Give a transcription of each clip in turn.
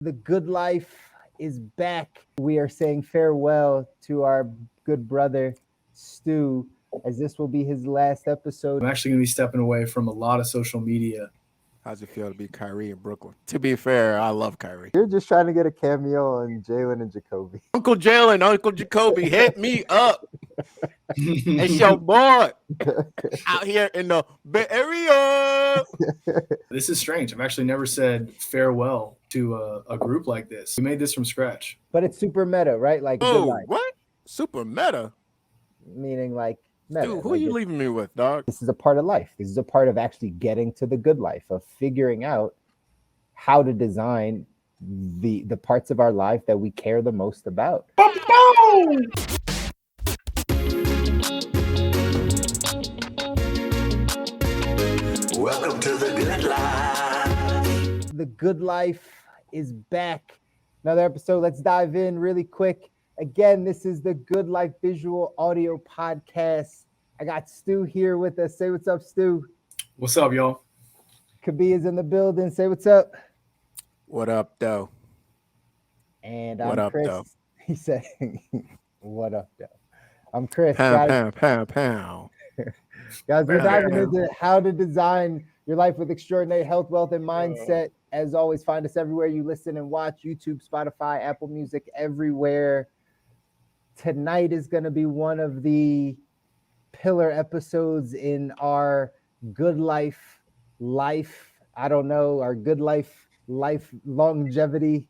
The good life is back. We are saying farewell to our good brother, Stu, as this will be his last episode. I'm actually going to be stepping away from a lot of social media. How's it feel to be Kyrie in Brooklyn? To be fair, I love Kyrie. You're just trying to get a cameo on Jalen and Jacoby. Uncle Jalen, Uncle Jacoby, hit me up. It's your boy out here in the Bay Area. This is strange. I've actually never said farewell to a group like this. We made this from scratch. But it's super meta, right? Like, good Oh, life. what? Super meta? Meaning like meta. Dude, who like are you leaving me with, dog? This is a part of life. This is a part of actually getting to the good life, of figuring out how to design the parts of our life that we care the most about. Welcome to the good life. The good life is back. Another episode. Let's dive in really quick. Again, this is the Good Life Visual Audio Podcast. I got Stu here with us. Say what's up, Stu. What's up, y'all? Kobi is in the building. Say what's up. What up, though? And What I'm up, Chris. though? He said, "What up, though?" I'm Chris. Pow, Guys, pow, pow, pow. guys, we're diving into how to design your life with extraordinary health, wealth, and mindset. As always, find us everywhere you listen and watch: YouTube, Spotify, Apple Music, everywhere. Tonight is going to be one of the pillar episodes in our good life. I don't know, our good life longevity,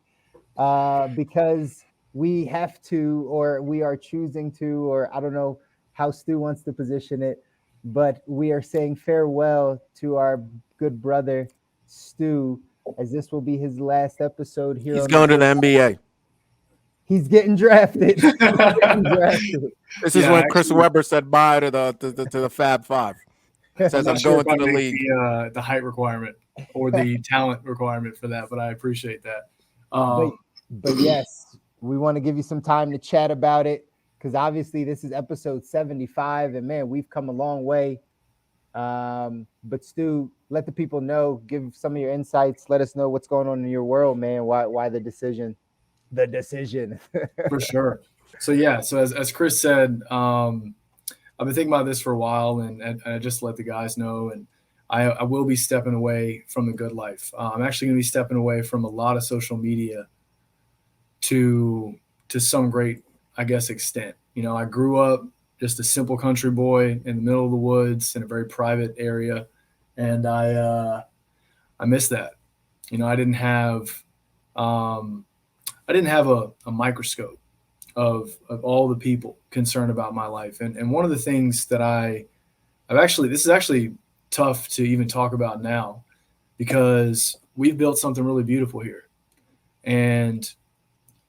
because we have to, or we are choosing to, or I don't know how Stu wants to position it, but we are saying farewell to our good brother, Stu, as this will be his last episode here. He's going to the NBA. He's getting drafted. He's getting drafted. This is when Chris Webber said bye to the Fab Five. Says I'm going to the league. The height requirement or the talent requirement for that, but I appreciate that. But yes, we want to give you some time to chat about it, because obviously this is episode 75, and man, we've come a long way. But Stu, let the people know, give some of your insights, let us know what's going on in your world, man. Why the decision? The decision. For sure. So yeah, so as Chris said, I've been thinking about this for a while, and I just let the guys know, and I will be stepping away from the good life. I'm actually going to be stepping away from a lot of social media to some great, I guess, extent. You know, I grew up just a simple country boy in the middle of the woods in a very private area, and I miss that. You know, I didn't have a microscope of all the people concerned about my life. And one of the things that this is actually tough to even talk about now, because we've built something really beautiful here. And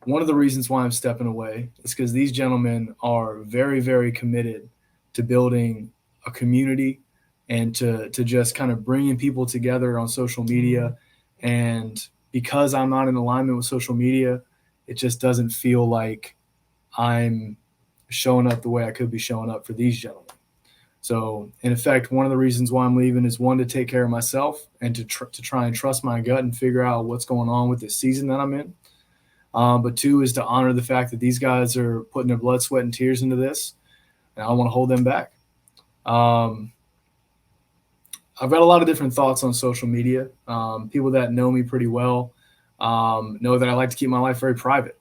one of the reasons why I'm stepping away is because these gentlemen are very, very committed to building a community and to just kind of bringing people together on social media. And because I'm not in alignment with social media, it just doesn't feel like I'm showing up the way I could be showing up for these gentlemen. So in effect, one of the reasons why I'm leaving is, one, to take care of myself and to try and trust my gut and figure out what's going on with this season that I'm in. But two is to honor the fact that these guys are putting their blood, sweat, and tears into this, and I don't want to hold them back. I've got a lot of different thoughts on social media. People that know me pretty well know that I like to keep my life very private.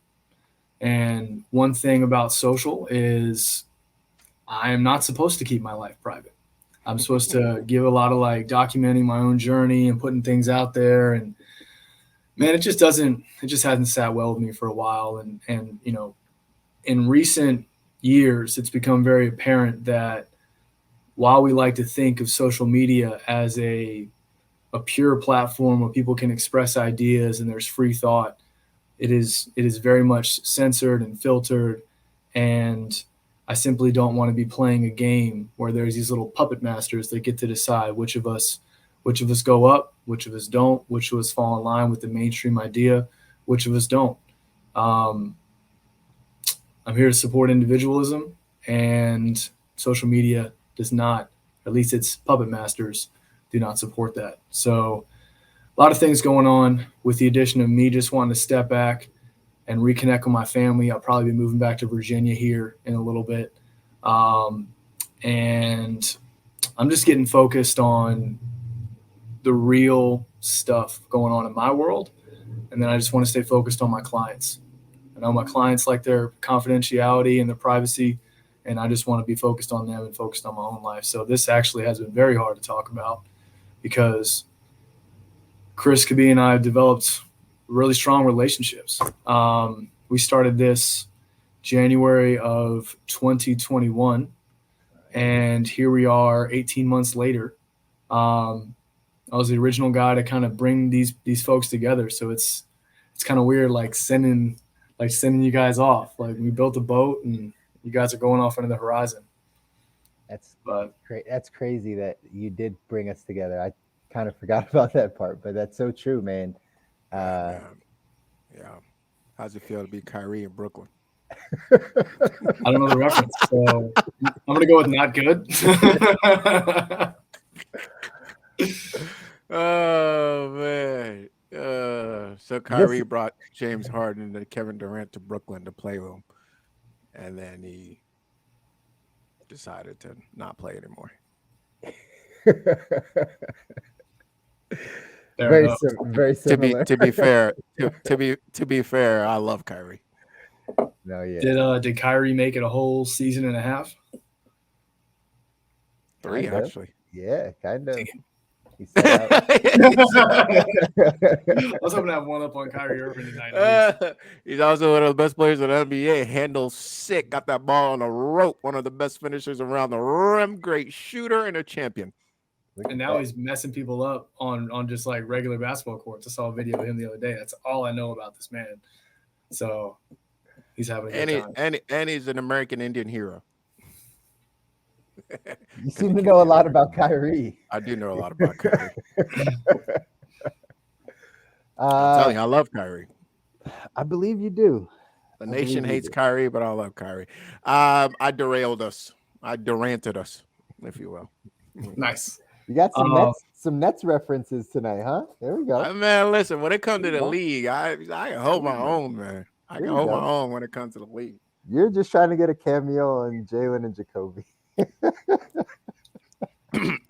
And one thing about social is I am not supposed to keep my life private. I'm supposed to give a lot of documenting my own journey and putting things out there. And man, it just hasn't sat well with me for a while. And you know, in recent years, it's become very apparent that while we like to think of social media as a pure platform where people can express ideas and there's free thought, it is very much censored and filtered. And I simply don't want to be playing a game where there's these little puppet masters that get to decide which of us go up, which of us don't, which of us fall in line with the mainstream idea, which of us don't. I'm here to support individualism, and social media does not, at least its puppet masters, do not support that. So lot of things going on with the addition of me just wanting to step back and reconnect with my family. I'll probably be moving back to Virginia here in a little bit. And I'm just getting focused on the real stuff going on in my world. And then I just want to stay focused on my clients. I know my clients like their confidentiality and their privacy, and I just want to be focused on them and focused on my own life. So this actually has been very hard to talk about because Chris, Kobi, and I have developed really strong relationships. We started this January of 2021, and here we are 18 months later. I was the original guy to kind of bring these folks together. So it's kind of weird, like sending you guys off. Like we built a boat and you guys are going off into the horizon. That's great. That's crazy that you did bring us together. I kind of forgot about that part, but that's so true, man. Yeah. How's it feel to be Kyrie in Brooklyn? I don't know the reference, so I'm gonna go with not good. Oh man. So Kyrie brought James Harden and Kevin Durant to Brooklyn to play with him, and then he decided to not play anymore. Very similar. To be fair, I love Kyrie. No, yeah. Did Kyrie make it a whole season and a half? 3 actually. Yeah, kind of. He set out. I was hoping to have one up on Kyrie Irving tonight. He's also one of the best players in the NBA. Handles sick, got that ball on a rope. One of the best finishers around the rim. Great shooter and a champion. And now he's messing people up on just like regular basketball courts. I saw a video of him the other day. That's all I know about this man. So he's having a good time. And he's an American Indian hero. You seem to know a lot about Kyrie. I do know a lot about Kyrie. I'm telling you, I love Kyrie. I believe you do. The nation hates Kyrie, but I love Kyrie. I derailed us. I Duranted us, if you will. Nice. You got some Nets references tonight, huh? There we go. Man, listen, when it comes to the league, I can hold my own, man. I can hold my own when it comes to the league. You're just trying to get a cameo on Jalen and Jacoby.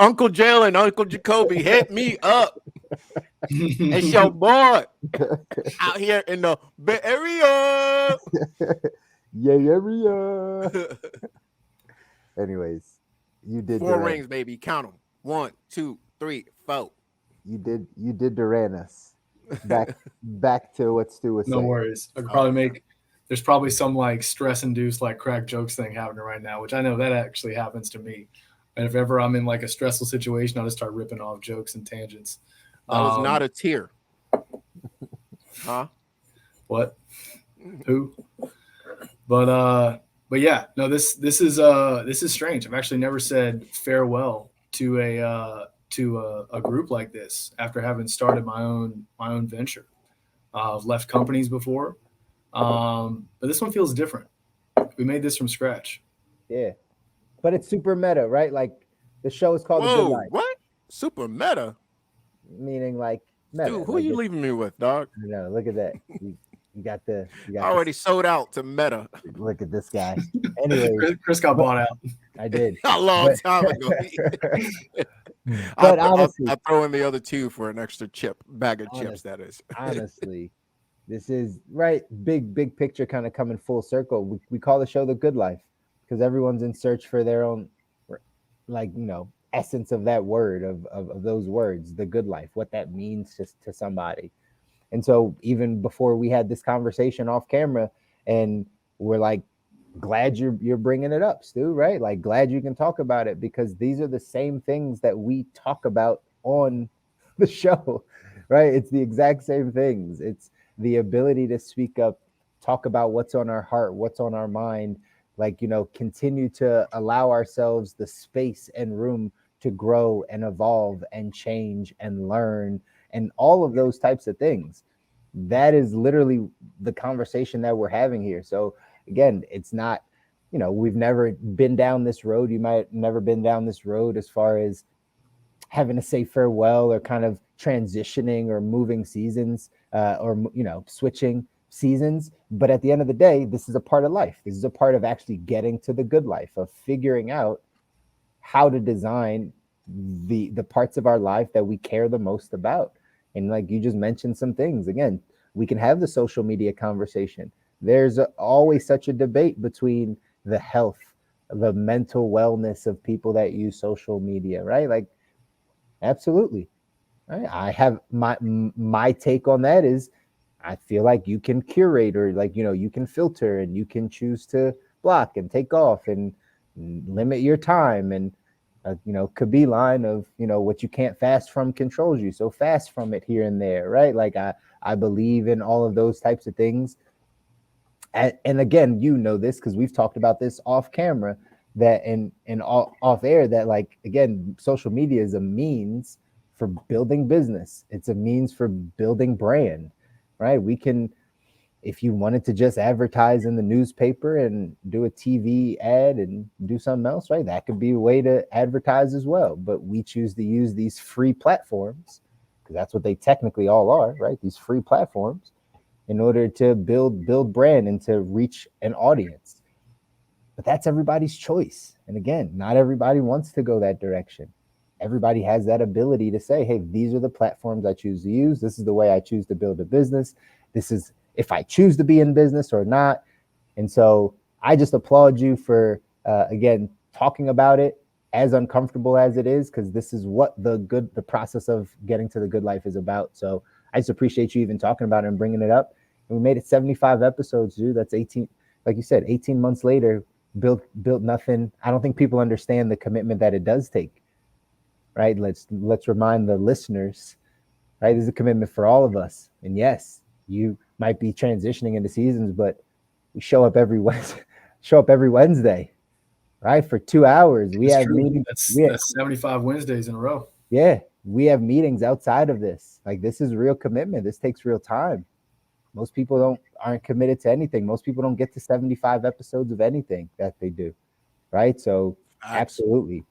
Uncle Jalen, Uncle Jacoby, hit me up. It's your boy out here in the Bay Area. Yeah. Anyways, you did 4 rings, baby. Count them. 1, 2, 3, 4. You did Durant us. Back to what Stu was saying. No worries. I could probably make. There's probably some like stress-induced like crack jokes thing happening right now, which I know that actually happens to me. And if ever I'm in like a stressful situation, I'll just start ripping off jokes and tangents. That was not a tear. Huh? What? Who? But yeah, no, this is strange. I've actually never said farewell to a group like this after having started my own venture. I've left companies before. But this one feels different. We made this from scratch. Yeah. But it's super meta, right? Like the show is called The Good Life. What? Super meta? Meaning like meta. Dude, who are you leaving me with, dog? No, look at that. You got already sold out to meta. Look at this guy. Anyway, Chris got bought out. I did. A long time ago. But honestly, I'll throw in the other 2 for an extra bag of chips, that is. Honestly, this is right. Big picture kind of coming full circle. We call the show The Good Life because everyone's in search for their own, like, essence of that word, of those words, the good life, what that means to somebody. And so even before we had this conversation off camera, and we're like, glad you're bringing it up, Stu, right? Like, glad you can talk about it because these are the same things that we talk about on the show, right? It's the exact same things. It's the ability to speak up, talk about what's on our heart, what's on our mind, like, continue to allow ourselves the space and room to grow and evolve and change and learn and all of those types of things. That is literally the conversation that we're having here. So again, it's not, we've never been down this road. You might have never been down this road as far as having to say farewell or kind of transitioning or moving seasons or, switching seasons. But at the end of the day, this is a part of life. This is a part of actually getting to the good life, of figuring out how to design the parts of our life that we care the most about. And like you just mentioned some things, again, we can have the social media conversation. There's always such a debate between the health, the mental wellness of people that use social media, right? Like, absolutely. Right? I have my take on that is I feel like you can curate, or like, you can filter, and you can choose to block and take off and limit your time. And Kobi line of, what you can't fast from controls you. So fast from it here and there, right? Like I believe in all of those types of things. And again, this because we've talked about this off camera, that and off air, that like, again, social media is a means for building business. It's a means for building brand, right? We can, if you wanted to just advertise in the newspaper and do a TV ad and do something else, right? That could be a way to advertise as well. But we choose to use these free platforms, because that's what they technically all are, right? These free platforms, in order to build brand and to reach an audience. But that's everybody's choice. And again, not everybody wants to go that direction. Everybody has that ability to say, hey, these are the platforms I choose to use. This is the way I choose to build a business. This is if I choose to be in business or not. And so I just applaud you for, again, talking about it, as uncomfortable as it is, because this is what the process of getting to the good life is about. So I just appreciate you even talking about it and bringing it up. And we made it 75 episodes, dude. That's 18, like you said, 18 months later, built nothing. I don't think people understand the commitment that it does take, right? Let's remind the listeners, right? This is a commitment for all of us. And yes, you might be transitioning into seasons, but we show up every Wednesday, right? For 2 hours. We have meetings. That's 75 Wednesdays in a row. Yeah. We have meetings outside of this. Like, this is real commitment. This takes real time. Most people aren't committed to anything. Most people don't get to 75 episodes of anything that they do, right? So absolutely,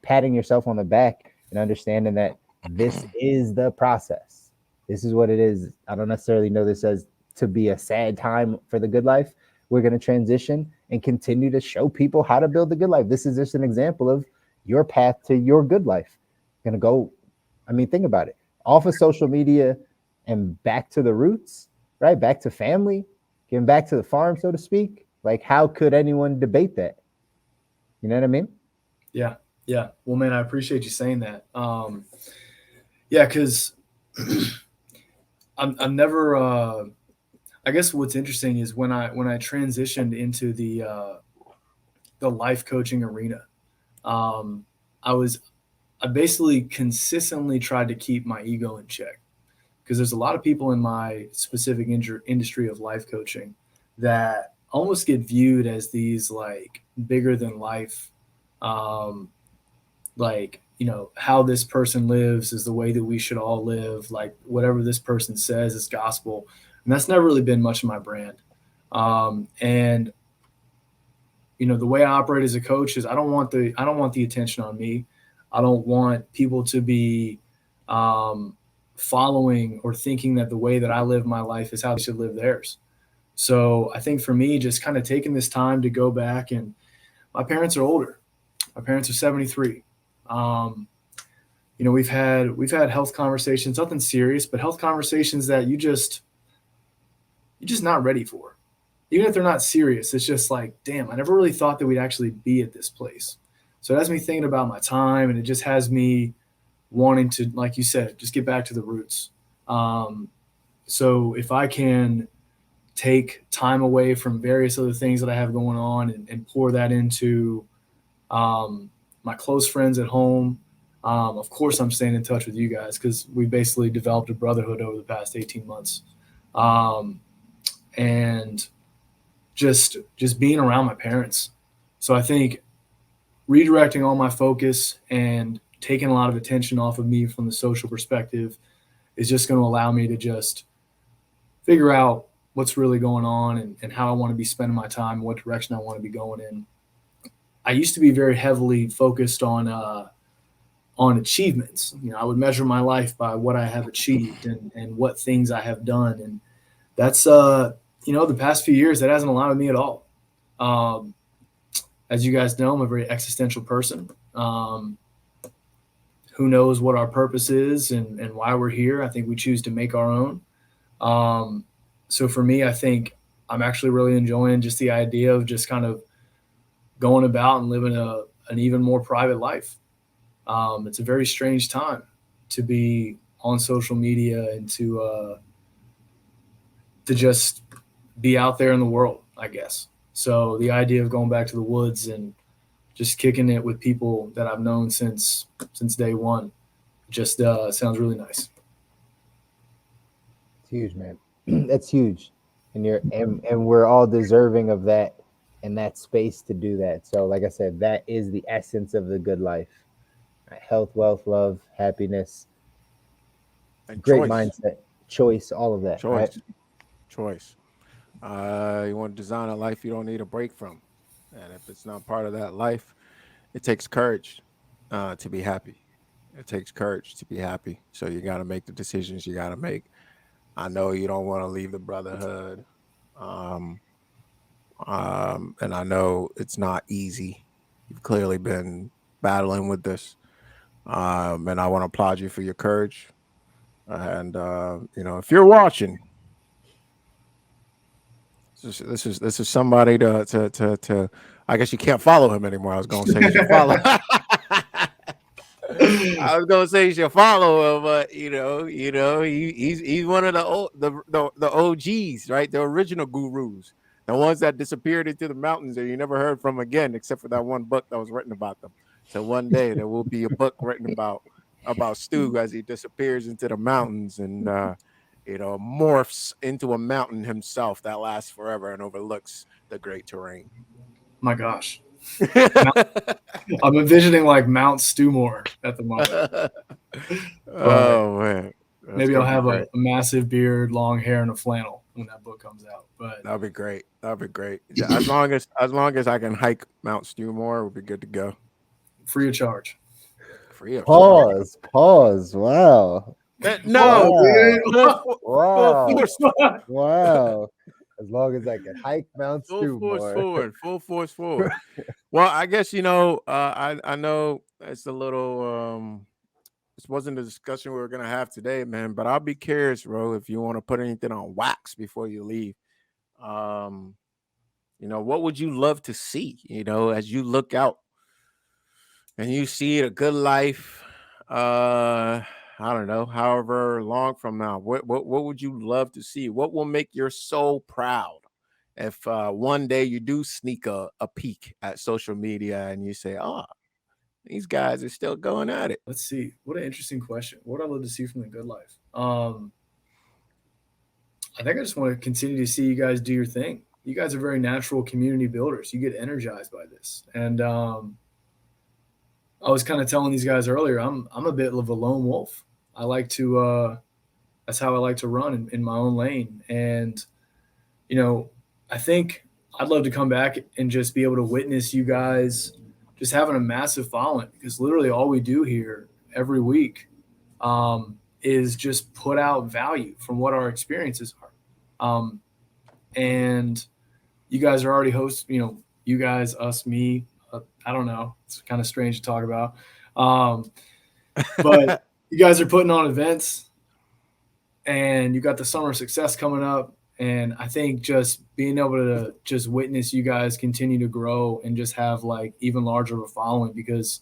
patting yourself on the back and understanding that this is the process. This is what it is. I don't necessarily know this as to be a sad time for the good life. We're going to transition and continue to show people how to build the good life. This is just an example of your path to your good life. Going to go, think about it, off of social media and back to the roots, right? Back to family, getting back to the farm, so to speak. Like, how could anyone debate that? You know what I mean? Yeah. Yeah. Well, man, I appreciate you saying that. Yeah. Cause I'm never, I guess what's interesting is when I transitioned into the life coaching arena, I basically consistently tried to keep my ego in check, because there's a lot of people in my specific industry of life coaching that almost get viewed as these like bigger than life, like, how this person lives is the way that we should all live. Like, whatever this person says is gospel. And that's never really been much of my brand. And the way I operate as a coach is I don't want the attention on me. I don't want people to be following or thinking that the way that I live my life is how they should live theirs. So I think for me, just kind of taking this time to go back, and my parents are older. My parents are 73. We've had health conversations, nothing serious, but health conversations that you're just not ready for. Even if they're not serious, it's just like, damn, I never really thought that we'd actually be at this place. So it has me thinking about my time, and it just has me wanting to, like you said, just get back to the roots. So if I can take time away from various other things that I have going on and pour that into my close friends at home, of course I'm staying in touch with you guys, because we basically developed a brotherhood over the past 18 months. And just being around my parents. So I think redirecting all my focus and taking a lot of attention off of me from the social perspective is just going to allow me to just figure out what's really going on and how I want to be spending my time, what direction I want to be going in. I used to be very heavily focused on on achievements. I would measure my life by what I have achieved and what things I have done. And that's, the past few years, that hasn't allowed me at all. As you guys know, I'm a very existential person. Who knows what our purpose is and why we're here. I think we choose to make our own. So for me, I think I'm actually really enjoying just the idea of just kind of going about and living an even more private life. It's a very strange time to be on social media and to just be out there in the world, I guess. So the idea of going back to the woods and just kicking it with people that I've known since day one just sounds really nice. It's huge, man. That's huge. And we're all deserving of that and that space to do that. So like I said, that is the essence of the good life. Right? Health, wealth, love, happiness, And great choice. mindset, choice, all of that. Choice. Right? Choice. You want to design a life you don't need a break from. And if it's not part of that life, it takes courage to be happy. It takes courage to be happy. So you got to make the decisions you got to make. I know you don't want to leave the brotherhood. And I know it's not easy. You've clearly been battling with this. And I want to applaud you for your courage. And, if you're watching, this is somebody to I guess you can't follow him anymore. I was gonna say you should follow. I was gonna say you should follow him, but he's one of the OGs, right? The original gurus, the ones that disappeared into the mountains and you never heard from again, except for that one book that was written about them. So one day there will be a book written about Stu as he disappears into the mountains and morphs into a mountain himself that lasts forever and overlooks the great terrain. My gosh. I'm envisioning like Mount Stewmore at the moment. Oh man. Maybe I'll have a massive beard, long hair, and a flannel when that book comes out. But that'd be great. That'd be great. Yeah, as long as I can hike Mount Stewmore, we'll be good to go. Free of charge. Free of Pause. Wow. No. Wow. As long as I can hike Mount Stewmore. Full force forward. Well, I guess I know it's a little this wasn't a discussion we were gonna have today, man. But I'll be curious, bro, if you want to put anything on wax before you leave. What would you love to see? As you look out and you see a good life. I don't know, however long from now, what would you love to see? What will make your soul proud if one day you do sneak a peek at social media and you say, these guys are still going at it? Let's see. What an interesting question. What would I love to see from the good life? I think I just want to continue to see you guys do your thing. You guys are very natural community builders. You get energized by this. And I was kind of telling these guys earlier, I'm a bit of a lone wolf. I like to that's how I like to run in my own lane. And I think I'd love to come back and just be able to witness you guys just having a massive following, because literally all we do here every week is just put out value from what our experiences are. And you guys are already hosts, you guys, us, me, I don't know. It's kind of strange to talk about. But you guys are putting on events and you got the Summer of Success coming up. And I think just being able to just witness you guys continue to grow and just have like even larger of a following, because,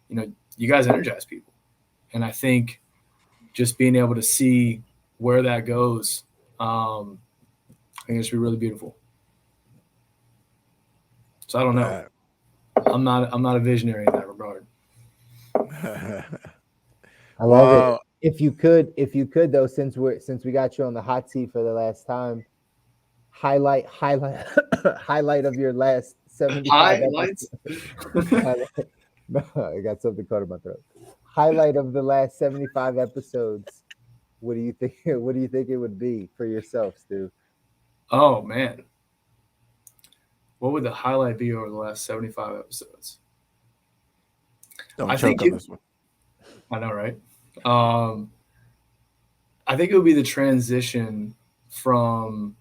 you guys energize people. And I think just being able to see where that goes, I think it's really beautiful. So I don't know. I'm not a visionary in that regard. I love it. If you could though, since we got you on the hot seat for the last time, highlight of your last 75 highlights. No, I got something caught in my throat. Highlight of the last 75 episodes. What do you think it would be for yourself, Stu? Oh man. What would the highlight be over the last 75 episodes? Don't choke on this one. I know, right? I think it would be the transition from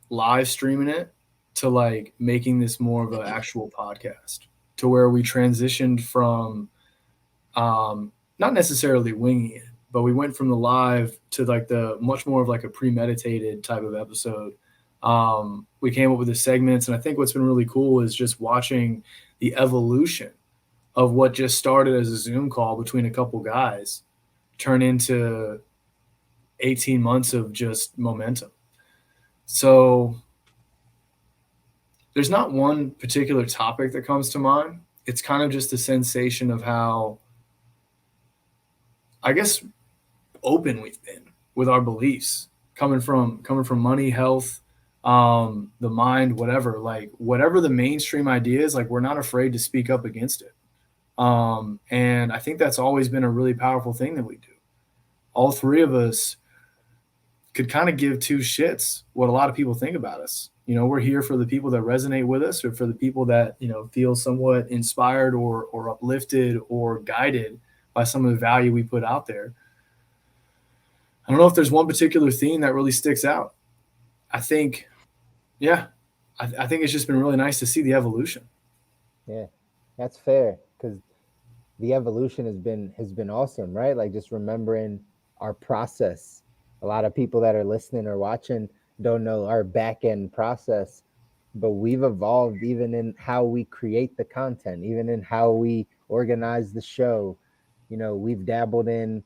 live streaming it to like making this more of an actual podcast, to where we transitioned from not necessarily winging it, but we went from the live to like the much more of like a premeditated type of episode. We came up with the segments, and I think what's been really cool is just watching the evolution of what just started as a Zoom call between a couple guys turn into 18 months of just momentum. So there's not one particular topic that comes to mind. It's kind of just a sensation of how, I guess, open we've been with our beliefs, coming from money, health, the mind, whatever. Like whatever the mainstream idea is, like we're not afraid to speak up against it. And I think that's always been a really powerful thing that we do. All three of us could kind of give two shits what a lot of people think about us. You know, we're here for the people that resonate with us, or for the people that, you know, feel somewhat inspired or uplifted or guided by some of the value we put out there. I don't know if there's one particular theme that really sticks out. I think, I think it's just been really nice to see the evolution. Yeah, that's fair, because the evolution has been awesome, right? Like just remembering our process. A lot of people that are listening or watching don't know our back end process, but we've evolved even in how we create the content, even in how we organize the show. You know, we've dabbled in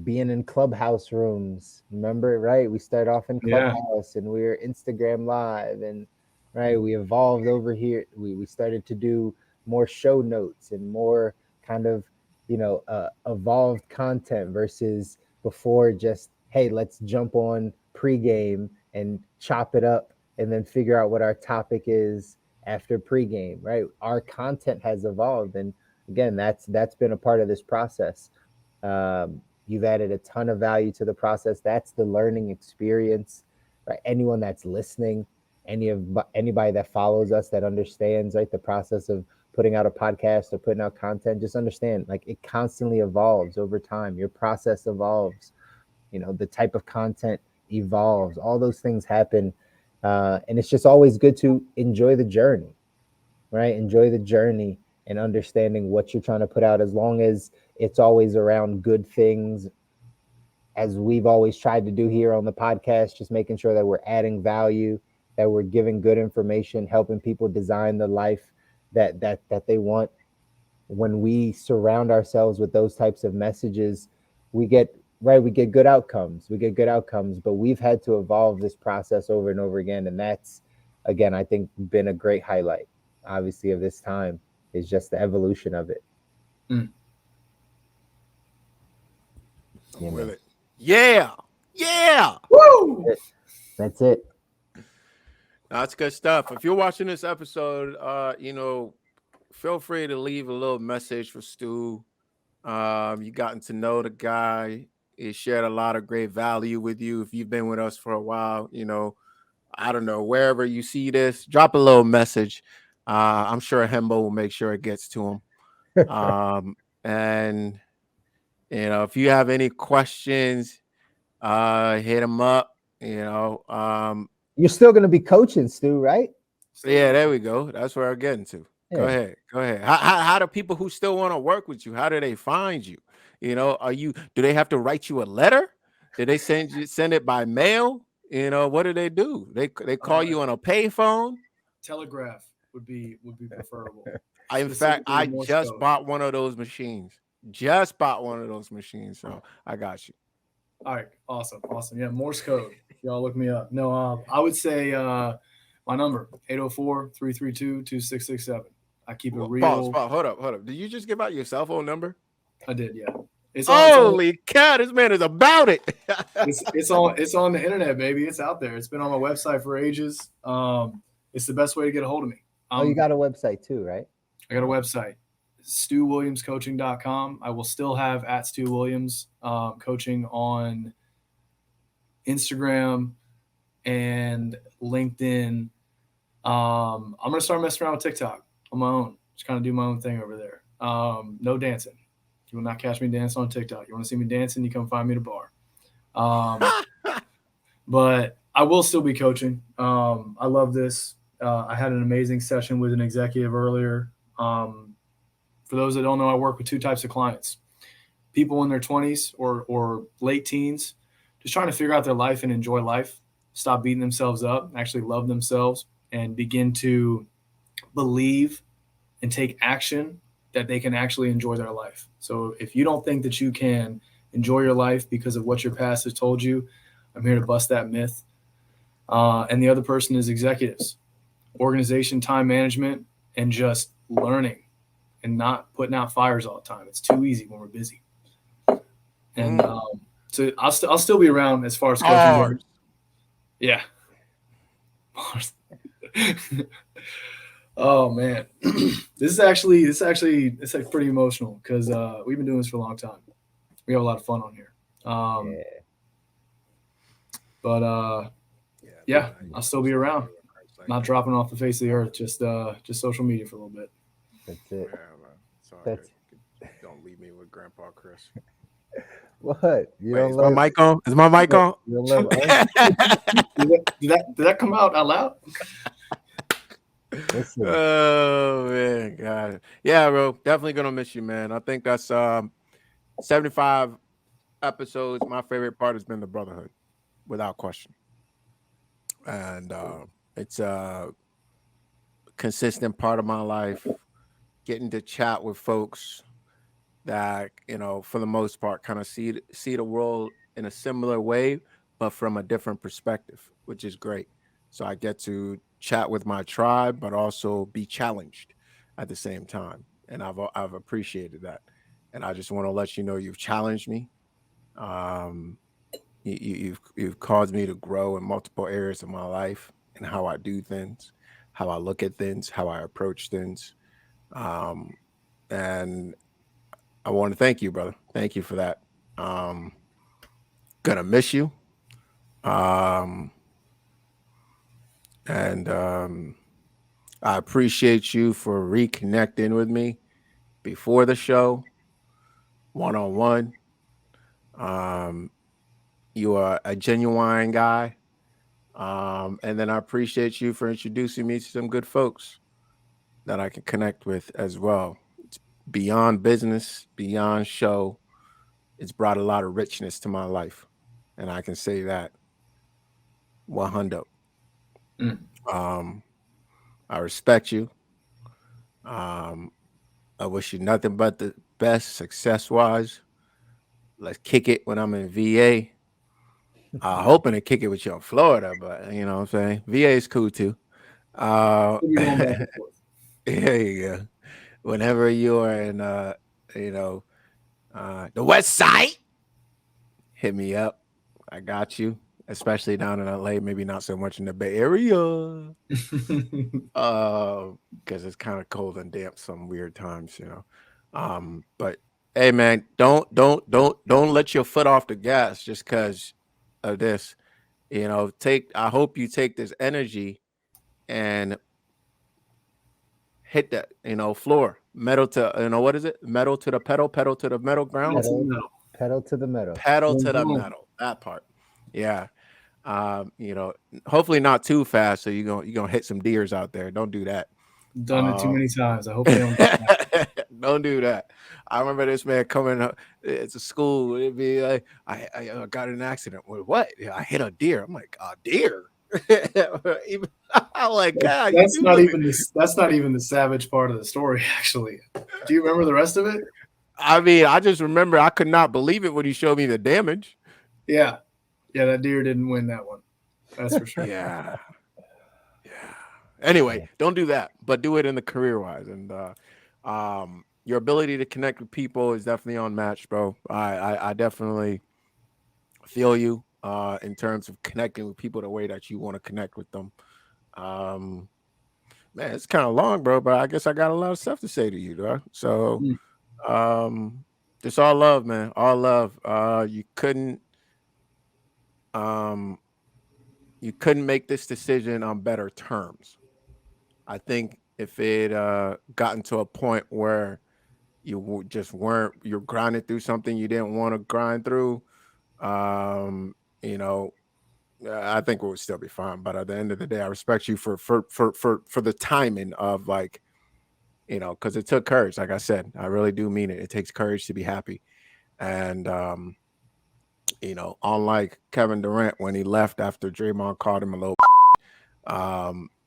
being in clubhouse rooms. Remember, right? We started off in clubhouse and we were Instagram live, and right, we evolved over here. We started to do more show notes and more kind of, you know, evolved content versus before just, hey, let's jump on pregame and chop it up and then figure out what our topic is after pregame, right? Our content has evolved, and again, that's been a part of this process. You've added a ton of value to the process. That's the learning experience, right? Anyone that's listening, anybody that follows us, that understands, right, the process of putting out a podcast or putting out content, just understand, like, it constantly evolves over time. Your process evolves, you know, the type of content evolves, all those things happen. And it's just always good to enjoy the journey, right? Enjoy the journey and understanding what you're trying to put out, as long as it's always around good things, as we've always tried to do here on the podcast, just making sure that we're adding value, that we're giving good information, helping people design the life that they want. When we surround ourselves with those types of messages, we get good outcomes. But we've had to evolve this process over and over again. And that's, again, I think been a great highlight, obviously, of this time, is just the evolution of it. With it. Yeah. Woo! That's it. That's good stuff. If you're watching this episode, you know, feel free to leave a little message for Stu. You gotten to know the guy. He shared a lot of great value with you. If you've been with us for a while, you know, I don't know, wherever you see this, drop a little message. I'm sure Hembo will make sure it gets to him. And, you know, if you have any questions, hit him up, you know. You're still going to be coaching, Stu, right? Yeah, there we go. That's where I'm getting to. Yeah. Go ahead. How do people who still want to work with you, how do they find you? You know, do they have to write you a letter? Did they send it by mail? You know, what do? They call you on a payphone? Telegraph would be preferable. In fact, I just bought one of those machines. So I got you. All right, awesome. Yeah, Morse code. Y'all look me up. No, I would say my number 804-332-2667. I keep it real. Pause. Hold up. Did you just give out your cell phone number? I did, yeah. Holy cow, this man is about it. it's on the internet, baby. It's out there. It's been on my website for ages. It's the best way to get a hold of me. You got a website too, right? I got a website, StuWilliamsCoaching.com. I will still have at Stu Williams coaching on Instagram and LinkedIn. I'm gonna start messing around with TikTok on my own. Just kind of do my own thing over there. No dancing. You will not catch me dancing on TikTok. You want to see me dancing, you come find me at a bar. But I will still be coaching. I love this. I had an amazing session with an executive earlier. For those that don't know, I work with two types of clients. People in their 20s or late teens, just trying to figure out their life and enjoy life, stop beating themselves up, actually love themselves, and begin to believe and take action that they can actually enjoy their life. So if you don't think that you can enjoy your life because of what your past has told you, I'm here to bust that myth. And the other person is executives, organization, time management, and just learning and not putting out fires all the time. It's too easy when we're busy. And so I'll still be around as far as coaching goes. Yeah. Oh man, it's like pretty emotional because we've been doing this for a long time. We have a lot of fun on here. But yeah, I'll still be around. Not dropping off the face of the earth, just social media for a little bit. That's it. Yeah, man. Don't leave me with Grandpa Chris. What? Is my mic on? Is my mic on? Did that come out loud? Oh man, God. Yeah, bro. Definitely gonna miss you, man. I think that's 75 episodes. My favorite part has been the brotherhood, without question. And it's a consistent part of my life. Getting to chat with folks that, for the most part, kind of see the world in a similar way, but from a different perspective, which is great. So I get to chat with my tribe, but also be challenged at the same time. And I've appreciated that. And I just want to let you know you've challenged me. You've caused me to grow in multiple areas of my life and how I do things, how I look at things, how I approach things. And I want to thank you, brother. Thank you for that. Gonna miss you. And I appreciate you for reconnecting with me before the show, one-on-one. You are a genuine guy. And then I appreciate you for introducing me to some good folks that I can connect with as well. It's beyond business, beyond show. It's brought a lot of richness to my life. And I can say that 100. I respect you. I wish you nothing but the best success-wise. Let's kick it when I'm in VA. Hoping to kick it with you in Florida, but you know what I'm saying? VA is cool too. Yeah, yeah. Whenever you are in the West Side, hit me up. I got you. Especially down in LA, maybe not so much in the Bay Area. Because it's kind of cold and damp some weird times, But hey man, don't let your foot off the gas just because of this. I hope you take this energy and hit that, floor. Metal to what is it? Metal to the pedal to the metal ground. Pedal to the metal. Pedal to the metal. That part. Yeah. Hopefully not too fast, so you're gonna hit some deers out there. Don't do that. Done it too many times. I hope they don't do that. Don't do that. I remember this man coming up to school. It'd be like, I got in an accident. What? I hit a deer. I'm like, a deer? I'm like, God. That's not even the savage part of the story, actually. Do you remember the rest of it? I mean, I just remember I could not believe it when he showed me the damage. Yeah. Yeah, that deer didn't win that one. That's for sure. Yeah. Anyway, don't do that, but do it in the career-wise. And your ability to connect with people is definitely unmatched, bro. I definitely feel you in terms of connecting with people the way that you want to connect with them. Man, it's kind of long, bro, but I guess I got a lot of stuff to say to you, dog. So just all love, man. All love. You couldn't make this decision on better terms. I think if it gotten to a point where just weren't, you're grinding through something you didn't want to grind through. You know, I think it would still be fine. But at the end of the day, I respect you for the timing of, like, you know, because it took courage. Like I said, I really do mean it. It takes courage to be happy. And you know, unlike Kevin Durant when he left after Draymond called him a little,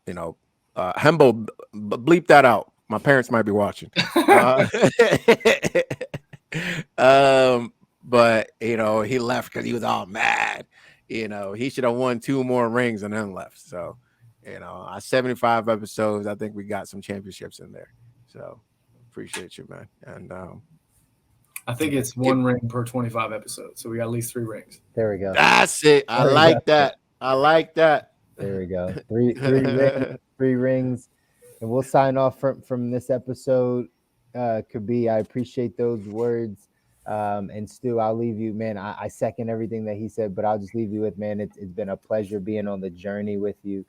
you know, Hembo, bleep that out. My parents might be watching. But you know, he left because he was all mad. You know, he should have won 2 more rings and then left. So, you know, 75 episodes, I think we got some championships in there. So, appreciate you, man. And I think it's 1 ring per 25 episodes, so we got at least 3 rings. There we go. That's it. I like that. I like that. There we go. Three rings, and we'll sign off from this episode. Kobi, I appreciate those words. And Stu, I'll leave you, man. I second everything that he said, but I'll just leave you with, man, it's been a pleasure being on the journey with you.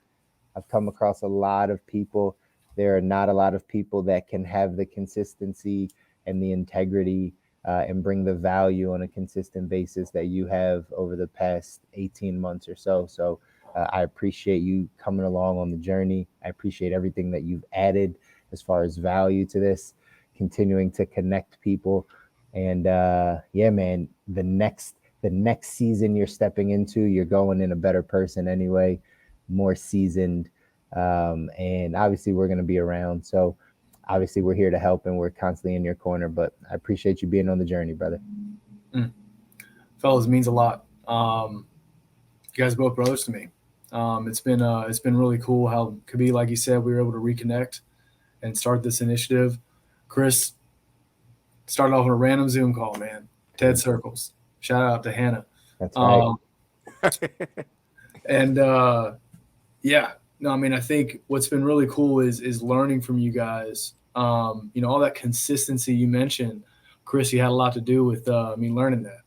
I've come across a lot of people. There are not a lot of people that can have the consistency and the integrity and bring the value on a consistent basis that you have over the past 18 months or so. So I appreciate you coming along on the journey. I appreciate everything that you've added as far as value to this, continuing to connect people. And yeah, man, the next season you're stepping into, you're going in a better person anyway, more seasoned. And obviously we're going to be around. So obviously we're here to help and we're constantly in your corner, but I appreciate you being on the journey, brother. Fellas, means a lot. You guys are both brothers to me. It's been really cool how Kobi, like you said, we were able to reconnect and start this initiative. Chris started off on a random Zoom call, man. TED Circles. Shout out to Hannah. That's right. And yeah, no, I mean, I think what's been really cool is learning from you guys. You know, all that consistency you mentioned, Chris, you had a lot to do with me learning that.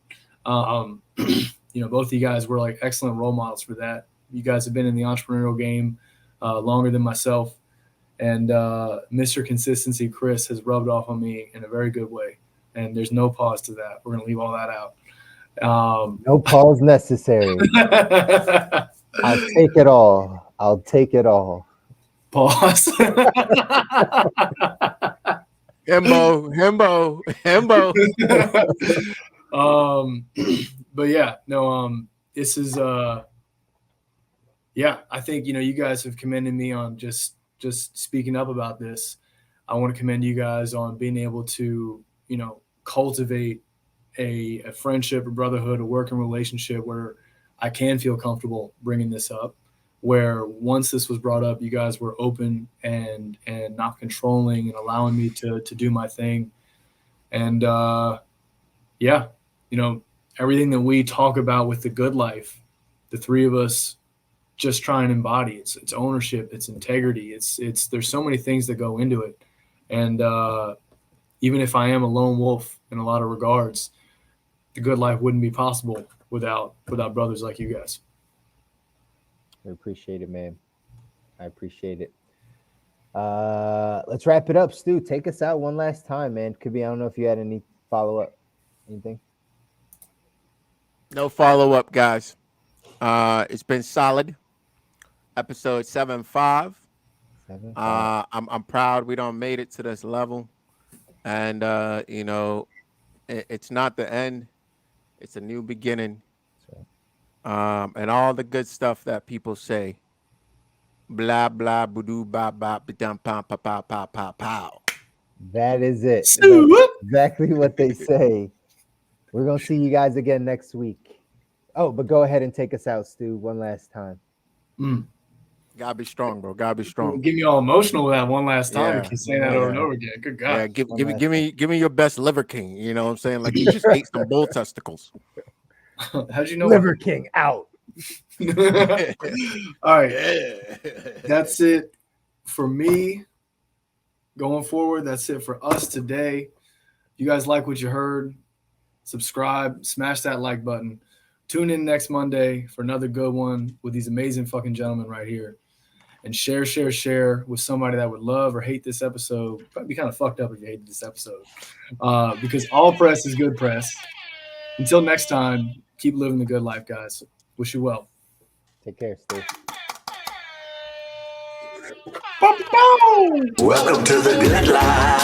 You know, both of you guys were like excellent role models for that. You guys have been in the entrepreneurial game longer than myself. And Mr. Consistency, Chris, has rubbed off on me in a very good way. And there's no pause to that. We're going to leave all that out. No pause necessary. I'll take it all. I'll take it all. Pause. Hembo. But yeah, no, this is yeah, I think, you know, you guys have commended me on just speaking up about this. I want to commend you guys on being able to, you know, cultivate a friendship, a brotherhood, a working relationship where I can feel comfortable bringing this up, where once this was brought up, you guys were open and not controlling and allowing me to do my thing. And yeah, you know, everything that we talk about with the good life, the three of us just try and embody. It's ownership, it's integrity, it's there's so many things that go into it. And even if I am a lone wolf in a lot of regards, the good life wouldn't be possible without brothers like you guys. I appreciate it, man. I appreciate it. Let's wrap it up. Stu, take us out one last time, man. Kobi, I don't know if you had any follow-up. Anything? No follow-up, guys. It's been solid. Episode 7.5. I'm proud we done made it to this level. And you know, it's not the end. It's a new beginning. And all the good stuff that people say. Blah blah boodoo ba ba bidam pa pa pa pa pa pow. That is it. That's exactly what they say. We're gonna see you guys again next week. Oh, but go ahead and take us out, Stu, one last time. Gotta be strong, bro. Gotta be strong. Get me all emotional with that one last time. Yeah. Keep saying that over and over again. Good God. Yeah, give me your best Liver King. You know what I'm saying? Like you just ate some bull testicles. How'd you know? Liver King out. All right. That's it for me. Going forward, that's it for us today. If you guys like what you heard, subscribe, smash that like button. Tune in next Monday for another good one with these amazing fucking gentlemen right here. and share with somebody that would love or hate this episode. Probably be kind of fucked up if you hated this episode, because all press is good press. Until next time, keep living the good life, guys. Wish you well. Take care, Stu. Welcome to the good life.